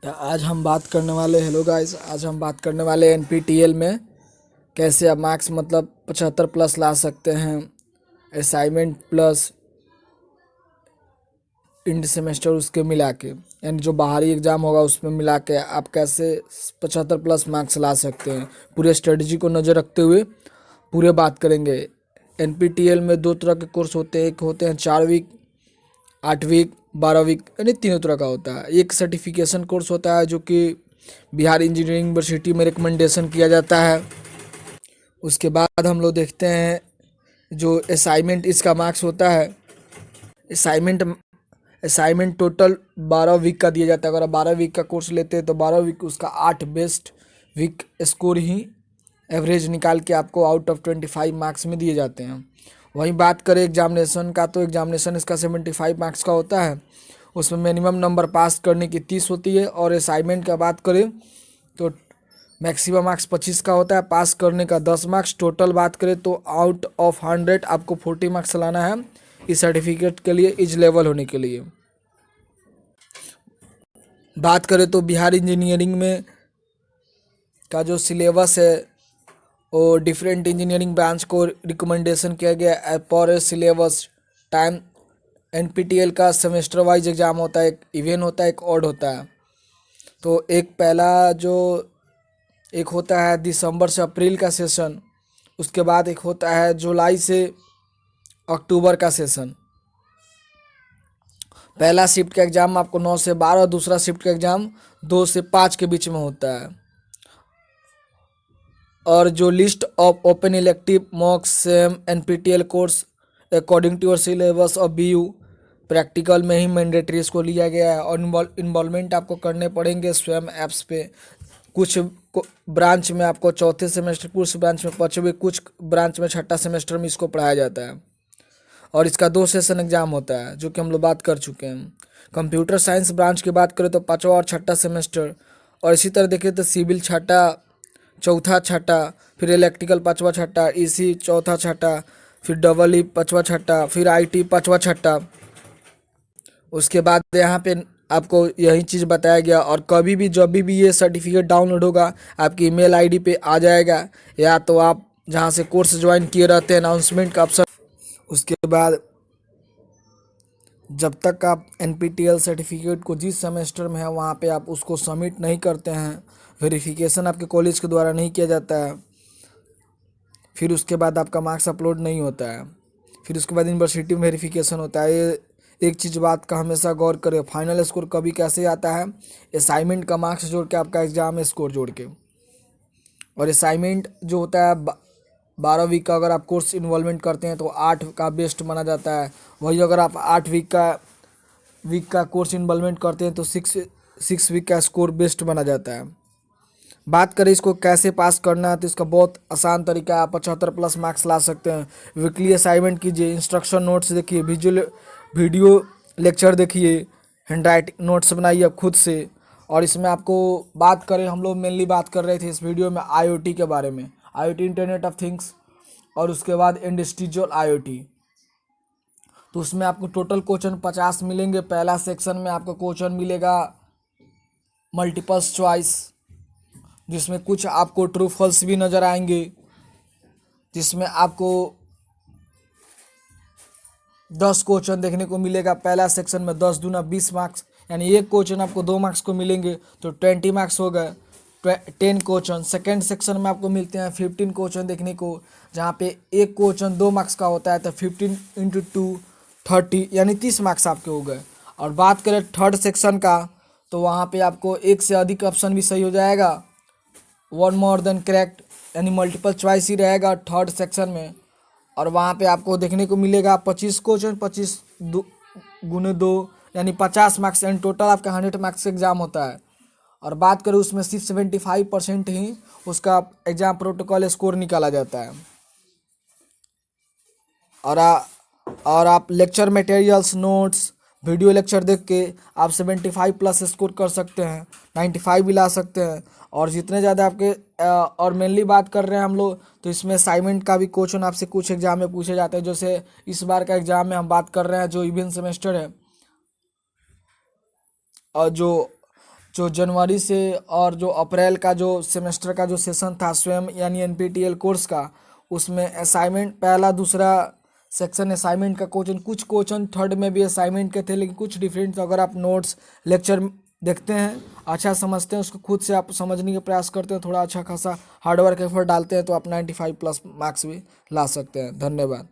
आज हम बात करने वाले हेलो गाइस, आज हम बात करने वाले एनपीटीईएल में कैसे आप मार्क्स मतलब 75 प्लस ला सकते हैं। असाइनमेंट प्लस इंड सेमेस्टर उसके मिला के, यानी जो बाहरी एग्ज़ाम होगा उसमें मिला के आप कैसे 75 प्लस मार्क्स ला सकते हैं। पूरे स्ट्रेटजी को नज़र रखते हुए पूरे बात करेंगे। एनपीटीईएल में दो तरह के कोर्स होते हैं, एक होते हैं 4 वीक, 8 वीक, 12 वीक, यानी तीनों तरह का होता है। एक सर्टिफिकेशन कोर्स होता है जो कि बिहार इंजीनियरिंग यूनिवर्सिटी में रिकमेंडेशन किया जाता है। उसके बाद हम लोग देखते हैं जो असाइनमेंट, इसका मार्क्स होता है। असाइनमेंट असाइनमेंट टोटल 12 वीक का दिया जाता है। अगर आप 12 वीक का कोर्स लेते हैं तो 12 वीक उसका 8 बेस्ट वीक स्कोर ही एवरेज निकाल के आपको आउट ऑफ 25 मार्क्स में दिए जाते हैं। वहीं बात करें एग्जामिनेशन का, तो एग्जामिनेशन इसका 75 मार्क्स का होता है। उसमें मिनिमम नंबर पास करने की 30 होती है। और असाइनमेंट का बात करें तो मैक्सिमम मार्क्स 25 का होता है, पास करने का 10 मार्क्स। टोटल बात करें तो आउट ऑफ 100 आपको 40 मार्क्स लाना है इस सर्टिफिकेट के लिए, इज लेवल होने के लिए। बात करें तो बिहार इंजीनियरिंग में का जो सिलेबस है वो डिफरेंट इंजीनियरिंग ब्रांच को रिकमेंडेशन किया गया पर सिलेबस टाइम। एनपीटीईएल का सेमेस्टर वाइज एग्ज़ाम होता है, एक इवेन होता है, एक ऑड होता है। तो एक होता है दिसंबर से अप्रैल का सेशन, उसके बाद एक होता है जुलाई से अक्टूबर का सेशन। पहला शिफ्ट का एग्ज़ाम आपको 9 से 12, दूसरा शिफ्ट का एग्ज़ाम 2 से 5 के बीच में होता है। और जो list of open elective mock same NPTEL course according to your syllabus of BU, practical में ही मैंडेटरी इसको लिया गया है। और इन्वॉल्वमेंट आपको करने पड़ेंगे स्वयं ऐप्स पे। कुछ ब्रांच में आपको चौथे सेमेस्टर, कुछ ब्रांच में पाँचवें, कुछ ब्रांच में छठा सेमेस्टर में इसको पढ़ाया जाता है। और इसका 2 सेशन एग्ज़ाम होता है जो कि हम लोग बात कर चुके हैं। कंप्यूटर साइंस ब्रांच की बात करें तो पाँचवा और छठा सेमेस्टर, और इसी तरह देखिए तो सिविल छठा, चौथा छठा, फिर इलेक्ट्रिकल पाँचवा छठा, ईसी चौथा छठा, फिर डबल ई पाँचवा छठा, फिर आईटी पाँचवा छठा। उसके बाद यहाँ पे आपको यही चीज़ बताया गया। और कभी भी जब भी ये सर्टिफिकेट डाउनलोड होगा आपकी ईमेल आईडी पे आ जाएगा, या तो आप जहाँ से कोर्स ज्वाइन किए रहते हैं अनाउंसमेंट का ऑप्शन। उसके बाद जब तक आप एनपीटीईएल सर्टिफिकेट को जिस सेमेस्टर में है वहाँ पे आप उसको सबमिट नहीं करते हैं, वेरिफिकेशन आपके कॉलेज के द्वारा नहीं किया जाता है, फिर उसके बाद आपका मार्क्स अपलोड नहीं होता है। फिर उसके बाद यूनिवर्सिटी में वेरिफिकेशन होता है। ये एक चीज़ बात का हमेशा गौर करें, फाइनल स्कोर कभी कैसे आता है, असाइनमेंट का मार्क्स जोड़ के आपका एग्ज़ाम स्कोर जोड़ के। और असाइनमेंट जो होता है 12 वीक का अगर आप कोर्स इन्वॉल्वमेंट करते हैं तो 8 का बेस्ट माना जाता है। वही अगर आप 8 वीक का कोर्स इन्वॉल्वमेंट करते हैं तो 6 वीक का स्कोर बेस्ट माना जाता है। बात करें इसको कैसे पास करना है तो इसका बहुत आसान तरीका है, आप 75 प्लस मार्क्स ला सकते हैं। वीकली असाइनमेंट कीजिए, इंस्ट्रक्शन नोट्स देखिए, वीडियो लेक्चर देखिए, हैंड राइटिंग नोट्स बनाइए खुद से। और इसमें आपको बात करें, हम लोग मेनली बात कर रहे थे इस वीडियो में आईओटी के बारे में, आईओटी इंटरनेट ऑफ थिंग्स, और उसके बाद इंडस्ट्रियल आईओटी। तो उसमें आपको टोटल क्वेश्चन 50 मिलेंगे। पहला सेक्शन में आपको क्वेश्चन मिलेगा मल्टीपल्स चॉइस, जिसमें कुछ आपको ट्रू फॉल्स भी नज़र आएंगे, जिसमें आपको 10 क्वेश्चन देखने को मिलेगा। पहला सेक्शन में 10 दूना 20 मार्क्स, यानी एक क्वेश्चन आपको 2 मार्क्स को मिलेंगे तो 20 मार्क्स हो गए, 10 क्वेश्चन। सेकेंड सेक्शन में आपको मिलते हैं 15 क्वेश्चन देखने को, जहाँ पे एक क्वेश्चन 2 मार्क्स का होता है, तो 15 इंटू 2 30, यानी 30 मार्क्स आपके हो गए। और बात करें थर्ड सेक्शन का तो वहाँ पे आपको एक से अधिक ऑप्शन भी सही हो जाएगा, 1 मोर देन करेक्ट, यानी मल्टीपल चॉइस ही रहेगा थर्ड सेक्शन में। और वहाँ पे आपको देखने को मिलेगा 25 क्वेश्चन, 25 गुने 2, यानी 50 मार्क्स, एंड टोटल आपका 100 मार्क्स का एग्ज़ाम होता है। और बात करें उसमें सिर्फ 75% ही उसका एग्ज़ाम प्रोटोकॉल स्कोर निकाला जाता है। और आप lecture materials, notes, video lecture देख के आप 75 प्लस स्कोर कर सकते हैं, 95 भी ला सकते हैं। और जितने ज़्यादा आपके और मेनली बात कर रहे हैं हम लोग तो इसमें असाइनमेंट का भी क्वेश्चन आपसे कुछ एग्जाम में पूछे जाते हैं। जैसे इस बार का एग्ज़ाम में हम बात कर रहे हैं जो इवेंट सेमेस्टर है, और जो जो जनवरी से और जो अप्रैल का जो सेमेस्टर का जो सेशन था स्वयं यानी एनपीटीईएल कोर्स का, उसमें असाइनमेंट पहला दूसरा सेक्शन असाइनमेंट का क्वेश्चन, कुछ क्वेश्चन थर्ड में भी असाइनमेंट के थे लेकिन कुछ डिफरेंट। अगर आप नोट्स लेक्चर देखते हैं, अच्छा समझते हैं, उसको खुद से आप समझने का प्रयास करते हैं, थोड़ा अच्छा खासा हार्डवर्क एफर्ट डालते हैं, तो आप 95 प्लस मार्क्स भी ला सकते हैं। धन्यवाद।